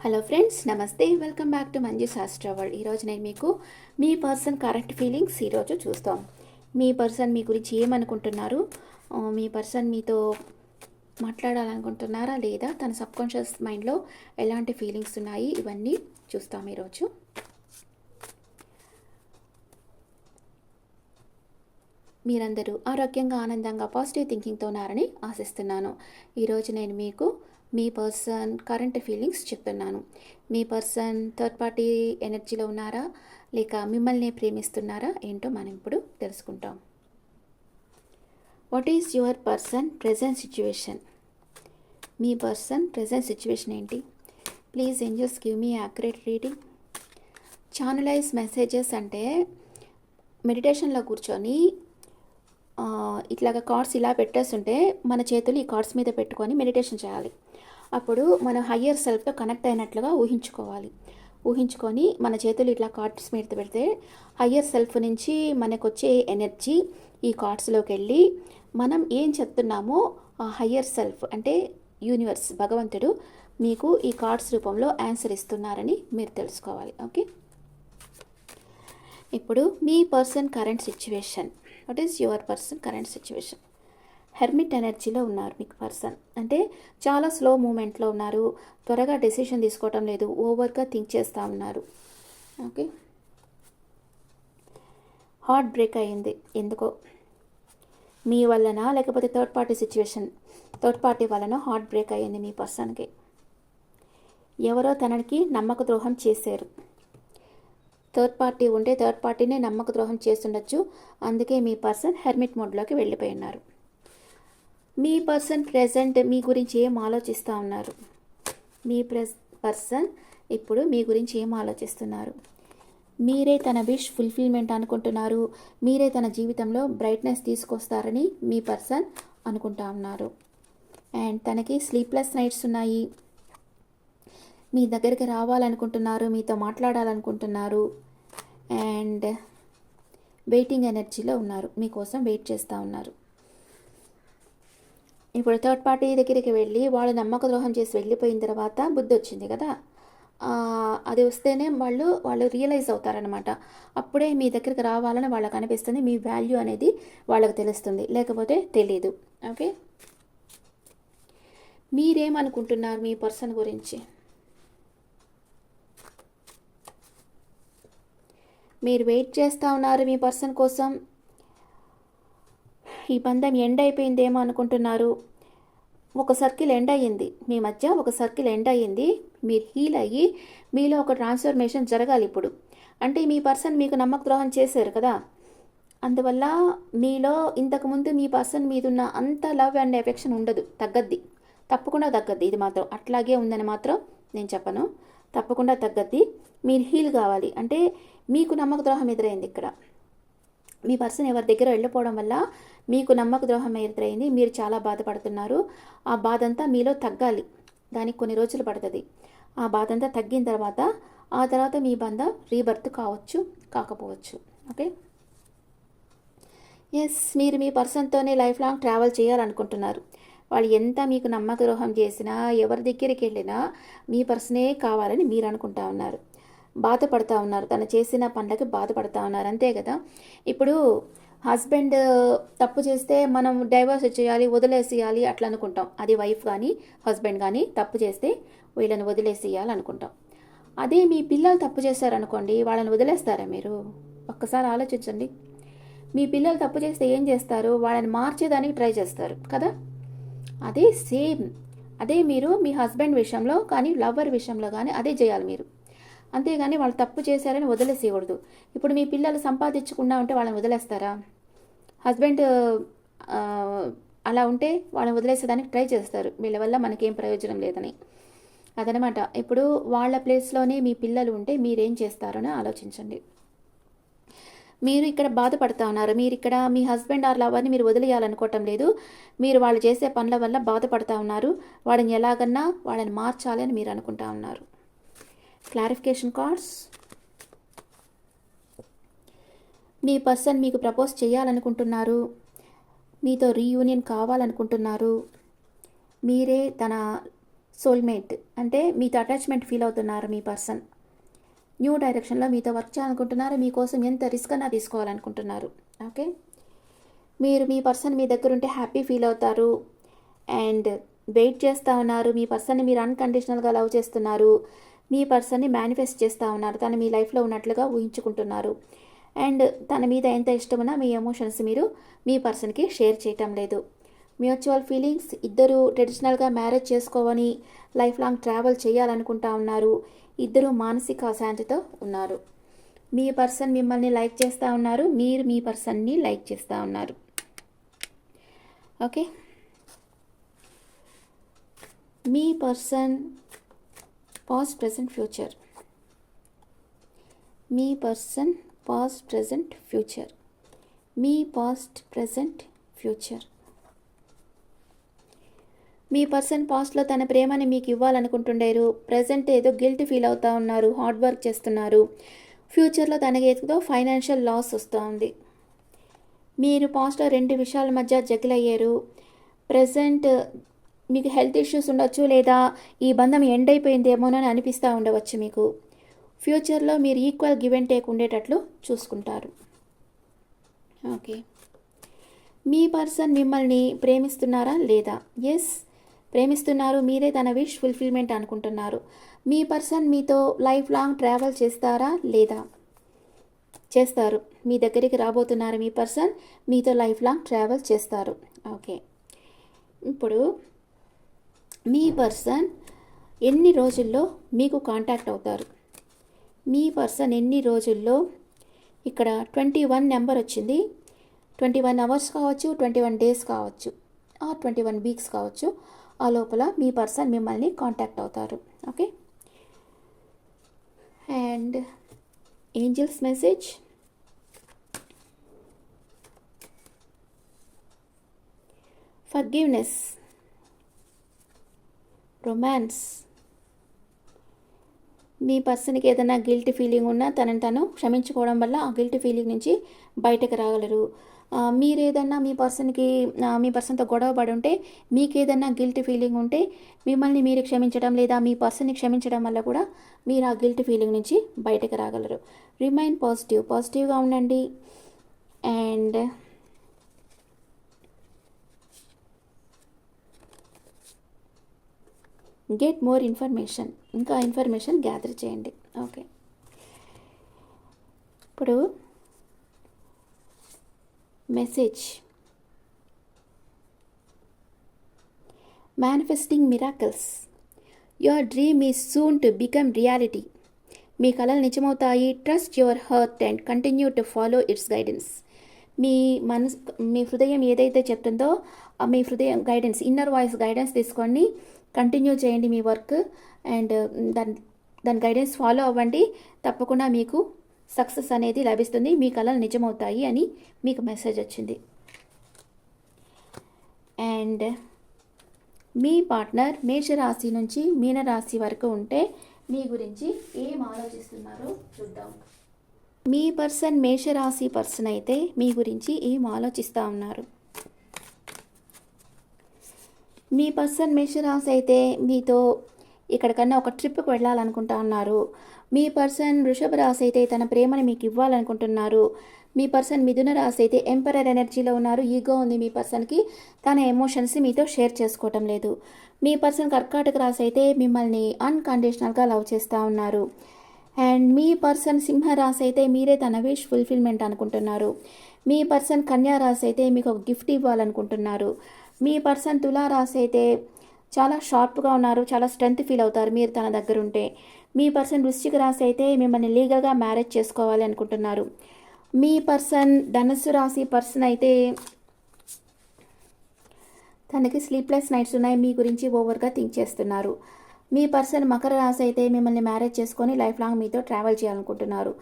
Hello friends, నమస్తే. Welcome back to Manju శాస్త్ర world. ఈరోజు నేను మీకు మీ పర్సన్ కరెంట్ ఫీలింగ్స్ ఈరోజు చూస్తాం. మీ పర్సన్ మీ గురించి ఏమనుకుంటున్నారు, మీ పర్సన్ మీతో మాట్లాడాలనుకుంటున్నారా లేదా, తన సబ్కాన్షియస్ మైండ్లో ఎలాంటి ఫీలింగ్స్ ఉన్నాయి, ఇవన్నీ చూస్తాం ఈరోజు. మీరందరూ ఆరోగ్యంగా, ఆనందంగా, పాజిటివ్ థింకింగ్తో ఉన్నారని ఆశిస్తున్నాను. ఈరోజు నేను మీకు మీ పర్సన్ కరెంట్ ఫీలింగ్స్ చెప్తున్నాను. మీ పర్సన్ థర్డ్ పార్టీ ఎనర్జీలో ఉన్నారా, లేక మిమ్మల్ని ప్రేమిస్తున్నారా, ఏంటో మనం ఇప్పుడు తెలుసుకుంటాం. What is your person present situation? మీ పర్సన్ ప్రెజెంట్ సిచ్యువేషన్ ఏంటి? Please angels give me accurate reading. Channelise messages అంటే మెడిటేషన్లో కూర్చొని ఇట్లాగా కార్డ్స్ ఇలా పెట్టేస్తుంటే మన చేతులు ఈ కార్డ్స్ మీద పెట్టుకొని మెడిటేషన్ చేయాలి. అప్పుడు మనం హయ్యర్ సెల్ఫ్తో కనెక్ట్ అయినట్లుగా ఊహించుకొని మన చేతులు ఇట్లా కార్డ్స్ మీద పెడితే హయ్యర్ సెల్ఫ్ నుంచి మనకు వచ్చే ఎనర్జీ ఈ కార్డ్స్లోకి వెళ్ళి మనం ఏం చెప్తున్నామో ఆ హయ్యర్ సెల్ఫ్ అంటే యూనివర్స్, భగవంతుడు మీకు ఈ కార్డ్స్ రూపంలో ఆన్సర్ ఇస్తున్నారని మీరు తెలుసుకోవాలి. ఓకే, ఇప్పుడు మీ person current situation. What is your person current situation? Hermit ఎనర్జీలో ఉన్నారు మీకు పర్సన్. అంటే చాలా స్లో మూమెంట్లో ఉన్నారు, త్వరగా డెసిషన్ తీసుకోవటం లేదు, ఓవర్గా థింక్ చేస్తూ ఉన్నారు. ఓకే, హార్ట్ బ్రేక్ అయ్యింది ఎందుకో, మీ వలన లేకపోతే థర్డ్ పార్టీ వలన హార్ట్ బ్రేక్ అయ్యింది మీ పర్సన్కి. ఎవరో తనకి నమ్మక ద్రోహం చేశారు. థర్డ్ పార్టీ ఉంటే థర్డ్ పార్టీనే నమ్మక ద్రోహం చేస్తుండొచ్చు, అందుకే మీ పర్సన్ హెర్మిట్ మోడ్లోకి వెళ్ళిపోయి ఉన్నారు. మీ పర్సన్ ప్రెజెంట్ మీ గురించి ఏం ఆలోచిస్తూ ఉన్నారు? మీ పర్సన్ ఇప్పుడు మీ గురించి ఏం ఆలోచిస్తున్నారు? మీరే తన విష్ ఫుల్ఫిల్మెంట్ అనుకుంటున్నారు, మీరే తన జీవితంలో బ్రైట్నెస్ తీసుకొస్తారని మీ పర్సన్ అనుకుంటా ఉన్నారు. అండ్ తనకి స్లీప్లెస్ నైట్స్ ఉన్నాయి, మీ దగ్గరికి రావాలనుకుంటున్నారు, మీతో మాట్లాడాలనుకుంటున్నారు. అండ్ వెయిటింగ్ ఎనర్జీలో ఉన్నారు, మీకోసం వెయిట్ చేస్తూ ఉన్నారు. ఇప్పుడు థర్డ్ పార్టీ దగ్గరికి వెళ్ళి వాళ్ళు నమ్మక ద్రోహం చేసి వెళ్ళిపోయిన తర్వాత బుద్ధి వచ్చింది కదా, అది వస్తేనే వాళ్ళు రియలైజ్ అవుతారనమాట. అప్పుడే మీ దగ్గరికి రావాలని వాళ్ళకి అనిపిస్తుంది, మీ వాల్యూ అనేది వాళ్ళకి తెలుస్తుంది, లేకపోతే తెలీదు. ఓకే, మీరేమనుకుంటున్నారు మీ పర్సన్ గురించి? మీరు వెయిట్ చేస్తూ ఉన్నారు మీ పర్సన్ కోసం. ఈ బంధం ఎండ్ అయిపోయిందేమో అనుకుంటున్నారు. ఒక సర్కిల్ ఎండ్ అయ్యింది, మీ మధ్య ఒక సర్కిల్ ఎండ్ అయ్యింది. మీరు హీల్ అయ్యి మీలో ఒక ట్రాన్స్ఫర్మేషన్ జరగాలి ఇప్పుడు. అంటే మీ పర్సన్ మీకు నమ్మక ద్రోహం చేశారు కదా, అందువల్ల మీలో ఇంతకుముందు మీ పర్సన్ మీదున్న అంత లవ్ అండ్ ఎఫెక్షన్ ఉండదు, తప్పకుండా తగ్గద్ది. ఇది మాత్రం అట్లాగే ఉందని మాత్రం నేను చెప్పను, తప్పకుండా తగ్గద్ది. మీరు హీల్ కావాలి. అంటే మీకు నమ్మక ద్రోహం ఎదురైంది ఇక్కడ. మీ పర్సన్ ఎవరి దగ్గర వెళ్ళిపోవడం వల్ల మీకు నమ్మక ద్రోహం ఎదురైంది, మీరు చాలా బాధపడుతున్నారు. ఆ బాధ అంతా మీలో తగ్గాలి, దానికి కొన్ని రోజులు పడుతుంది. ఆ బాధ అంతా తగ్గిన తర్వాత మీ బంధం రీబర్త్ కావచ్చు, కాకపోవచ్చు. ఓకే, ఎస్, మీరు మీ పర్సన్తోనే లైఫ్ లాంగ్ ట్రావెల్ చేయాలనుకుంటున్నారు. వాళ్ళు ఎంత మీకు నమ్మక ద్రోహం చేసినా, ఎవరి దగ్గరికి వెళ్ళినా మీ పర్సనే కావాలని మీరు అనుకుంటా ఉన్నారు, బాధపడతా ఉన్నారు, తను చేసిన పనులకి బాధపడతా ఉన్నారు. అంతే కదా, ఇప్పుడు హస్బెండ్ తప్పు చేస్తే మనం డైవర్స్ చేయాలి, వదిలేసేయాలి అట్లా అనుకుంటాం. అది వైఫ్ కానీ హస్బెండ్ కానీ తప్పు చేస్తే వీళ్ళని వదిలేసేయాలి అనుకుంటాం. అదే మీ పిల్లలు తప్పు చేశారనుకోండి, వాళ్ళని వదిలేస్తారా మీరు? ఒక్కసారి ఆలోచించండి. మీ పిల్లలు తప్పు చేస్తే ఏం చేస్తారు? వాళ్ళని మార్చేదానికి ట్రై చేస్తారు కదా. అదే సేమ్, అదే మీరు మీ హస్బెండ్ విషయంలో కానీ లవర్ విషయంలో కానీ అదే చేయాలి మీరు. అంతేగాని వాళ్ళు తప్పు చేశారని వదిలేసేయకూడదు. ఇప్పుడు మీ పిల్లలు సంపాదించకుండా ఉంటే వాళ్ళని వదిలేస్తారా? హస్బెండ్ అలా ఉంటే వాళ్ళని వదిలేసేదానికి ట్రై చేస్తారు, వీళ్ళ వల్ల మనకేం ప్రయోజనం లేదని. అదనమాట. ఇప్పుడు వాళ్ళ ప్లేస్లోనే మీ పిల్లలు ఉంటే మీరేం చేస్తారని ఆలోచించండి. మీరు ఇక్కడ బాధపడతా ఉన్నారు, మీరు ఇక్కడ మీ హస్బెండ్ ఆర్ లవర్ని మీరు వదిలేయాలనుకోవటం లేదు, మీరు వాళ్ళు చేసే పనుల వల్ల బాధపడతా ఉన్నారు. వాళ్ళని ఎలాగన్నా వాళ్ళని మార్చాలి అని మీరు అనుకుంటా ఉన్నారు. Clarification cards. మీ పర్సన్ మీకు ప్రపోజ్ చేయాలనుకుంటున్నారు, మీతో రీయూనియన్ కావాలనుకుంటున్నారు. మీరే తన సోల్మేట్ అంటే మీతో అటాచ్మెంట్ ఫీల్ అవుతున్నారు మీ పర్సన్. న్యూ డైరెక్షన్లో మీతో వర్క్ చేయాలనుకుంటున్నారు, మీకోసం ఎంత రిస్క్ అన్నా తీసుకోవాలనుకుంటున్నారు. ఓకే, మీరు మీ పర్సన్ మీ దగ్గర ఉంటే హ్యాపీ ఫీల్ అవుతారు అండ్ వెయిట్ చేస్తూ ఉన్నారు. మీ పర్సన్ని మీరు అన్కండిషనల్గా లవ్ చేస్తున్నారు. మీ పర్సన్ని మేనిఫెస్ట్ చేస్తూ ఉన్నారు. తను మీ లైఫ్లో ఉన్నట్లుగా ఊహించుకుంటున్నారు. అండ్ తన మీద ఎంత ఇష్టమున్నా మీ ఎమోషన్స్ మీరు మీ పర్సన్కి షేర్ చేయటం లేదు. మ్యూచువల్ ఫీలింగ్స్, ఇద్దరు ట్రెడిషనల్గా మ్యారేజ్ చేసుకోవని లైఫ్ లాంగ్ ట్రావెల్ చేయాలనుకుంటా ఉన్నారు. ఇద్దరు మానసిక అశాంతితో ఉన్నారు. మీ పర్సన్ మిమ్మల్ని లైక్ చేస్తూ ఉన్నారు, మీరు మీ పర్సన్ని లైక్ చేస్తూ ఉన్నారు. ఓకే, మీ పర్సన్ పాస్ట్ ప్రెజెంట్ ఫ్యూచర్. మీ పర్సన్ పాస్ట్ ప్రెజెంట్ ఫ్యూచర్. మీ పాస్ట్ ప్రెజెంట్ ఫ్యూచర్. మీ పర్సన్ పాస్ట్లో తన ప్రేమని మీకు ఇవ్వాలనుకుంటుండేరు. ప్రజెంట్ ఏదో గిల్ట్ ఫీల్ అవుతూ ఉన్నారు, హార్డ్ వర్క్ చేస్తున్నారు. ఫ్యూచర్లో తనకి ఏదో ఫైనాన్షియల్ లాస్ వస్తూ ఉంది. మీరు పాస్ట్లో 2 విషయాల మధ్య జగిల్ అయ్యారు. ప్రజెంట్ మీకు హెల్త్ ఇష్యూస్ ఉండొచ్చు, లేదా ఈ బంధం ఎండ్ అయిపోయిందేమోనని అనిపిస్తూ ఉండవచ్చు మీకు. ఫ్యూచర్లో మీరు ఈక్వల్ గివ్ అండ్ టేక్ ఉండేటట్లు చూసుకుంటారు. ఓకే, మీ పర్సన్ మిమ్మల్ని ప్రేమిస్తున్నారా లేదా? ఎస్, ప్రేమిస్తున్నారు. మీరే తన విష్ ఫుల్ఫిల్మెంట్ అనుకుంటున్నారు. మీ పర్సన్ మీతో లైఫ్ లాంగ్ ట్రావెల్ చేస్తారా లేదా? చేస్తారు. మీ దగ్గరికి రాబోతున్నారు. మీ పర్సన్ మీతో లైఫ్ లాంగ్ ట్రావెల్ చేస్తారు. ఓకే, ఇప్పుడు మీ పర్సన్ ఎన్ని రోజుల్లో మీకు కాంటాక్ట్ అవుతారు? మీ పర్సన్ ఎన్ని రోజుల్లో, ఇక్కడ 21 నెంబర్ వచ్చింది. 21 అవర్స్ కావచ్చు, 21 డేస్ కావచ్చు, 21 వీక్స్ కావచ్చు. ఆ లోపల మీ పర్సన్ మిమ్మల్ని కాంటాక్ట్ అవుతారు. Okay, and angels message. Forgiveness, romance. మీ పర్సన్కి ఏదైనా గిల్ట్ ఫీలింగ్ ఉన్నా తనని తను క్షమించుకోవడం వల్ల ఆ గిల్ట్ ఫీలింగ్ నుంచి బయటకు రాగలరు. మీరేదన్నా మీ పర్సన్తో గొడవ పడి ఉంటే, మీకు ఏదన్నా గిల్ట్ ఫీలింగ్ ఉంటే మిమ్మల్ని మీరు క్షమించడం లేదా మీ పర్సన్ని క్షమించడం వల్ల కూడా మీరు ఆ గిల్ట్ ఫీలింగ్ నుంచి బయటకు రాగలరు. రిమైన్ పాజిటివ్గా ఉండండి. అండ్ గెట్ మోర్ ఇన్ఫర్మేషన్, ఇంకా ఇన్ఫర్మేషన్ గ్యాదర్ చేయండి. ఓకే, ఇప్పుడు message. Manifesting miracles. Your dream is soon to become reality. మీ కలలు నిజమవుతాయి. Trust your heart and continue to follow its guidance. మీ హృదయం ఏదైతే చెప్తుందో మీ హృదయం గైడెన్స్, ఇన్నర్ వాయిస్ గైడెన్స్ తీసుకోండి. కంటిన్యూ చేయండి మీ వర్క్ అండ్ దాని గైడెన్స్ ఫాలో అవ్వండి. తప్పకుండా మీకు సక్సెస్ అనేది లభిస్తుంది. మీ కలలు నిజమవుతాయి అని మీకు మెసేజ్ వచ్చింది. అండ్ మీ పార్ట్నర్ మేషరాశి నుంచి మీనరాశి వరకు ఉంటే మీ గురించి ఏం ఆలోచిస్తున్నారో చూద్దాం. మీ పర్సన్ మేషరాశి పర్సన్ అయితే మీ గురించి ఏం ఆలోచిస్తూ ఉన్నారు? మీ పర్సన్ మేషరాశి అయితే మీతో ఎక్కడికన్నా ఒక ట్రిప్కి వెళ్ళాలనుకుంటా ఉన్నారు. మీ పర్సన్ వృషభ రాశి అయితే తన ప్రేమను మీకు ఇవ్వాలనుకుంటున్నారు. మీ పర్సన్ మిథున రాశి అయితే ఎంపరర్ ఎనర్జీలో ఉన్నారు. ఈగో ఉంది మీ పర్సన్కి, తన ఎమోషన్స్ మీతో షేర్ చేసుకోవటం లేదు. మీ పర్సన్ కర్కాటక రాశి అయితే మిమ్మల్ని అన్కండిషనల్గా లవ్ చేస్తూ ఉన్నారు. అండ్ మీ పర్సన్ సింహరాశి అయితే మీరే తన విష్ ఫుల్ఫిల్మెంట్ అనుకుంటున్నారు. మీ పర్సన్ కన్యా రాశి అయితే మీకు ఒక గిఫ్ట్ ఇవ్వాలనుకుంటున్నారు. మీ పర్సన్ తులారాశి అయితే చాలా షార్ప్గా ఉన్నారు, చాలా స్ట్రెంగ్త్ ఫీల్ అవుతారు మీరు తన దగ్గర ఉంటే. మీ పర్సన్ వృశ్చిక రాశి అయితే మిమ్మల్ని లీగల్గా మ్యారేజ్ చేసుకోవాలి అనుకుంటున్నారు. మీ పర్సన్ ధనుస్సు రాశి పర్సన్ అయితే తనకి స్లీప్లెస్ నైట్స్ ఉన్నాయి, మీ గురించి ఓవర్గా థింక్ చేస్తున్నారు. మీ పర్సన్ మకర రాశి అయితే మిమ్మల్ని మ్యారేజ్ చేసుకొని లైఫ్ లాంగ్ మీతో ట్రావెల్ చేయాలనుకుంటున్నారు.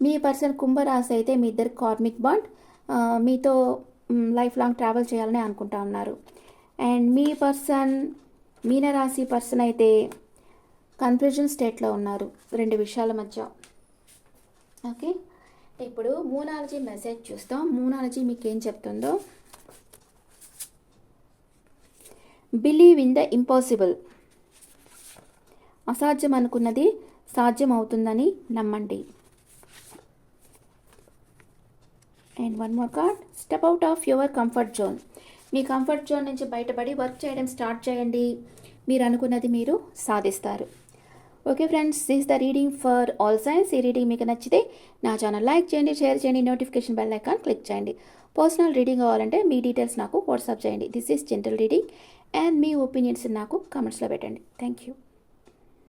మీ పర్సన్ కుంభరాశి అయితే మీ ఇద్దరు కార్మిక్ బాండ్, మీతో లైఫ్ లాంగ్ ట్రావెల్ చేయాలని అనుకుంటా ఉన్నారు. అండ్ మీ పర్సన్ మీనరాశి పర్సన్ అయితే కన్ఫ్యూజన్ స్టేట్లో ఉన్నారు 2 విషయాల మధ్య. ఓకే, ఇప్పుడు మూనాలజీ మెసేజ్ చూస్తాం. మూనాలజీ మీకు ఏం చెప్తుందో. Believe in the impossible. అసాధ్యం అనుకున్నది సాధ్యం అవుతుందని నమ్మండి. And one more card, step out of your comfort zone. Me comfort zone నుంచి బయటపడి వర్క్ చేయడం స్టార్ట్ చేయండి. మీరు అనుకున్నది మీరు సాధిస్తారు. Okay friends, this the reading for all science. ఈ రీడింగ్ మీకు నచ్చితే నా ఛానల్ లైక్ చేయండి, షేర్ చేయండి, నోటిఫికేషన్ బెల్ ఐకాన్ క్లిక్ చేయండి. పర్సనల్ రీడింగ్ కావాలంటే మీ డీటెయిల్స్ నాకు వాట్సాప్ చేయండి. This is general reading and me opinions నాకు కామెంట్స్లో పెట్టండి. Thank you.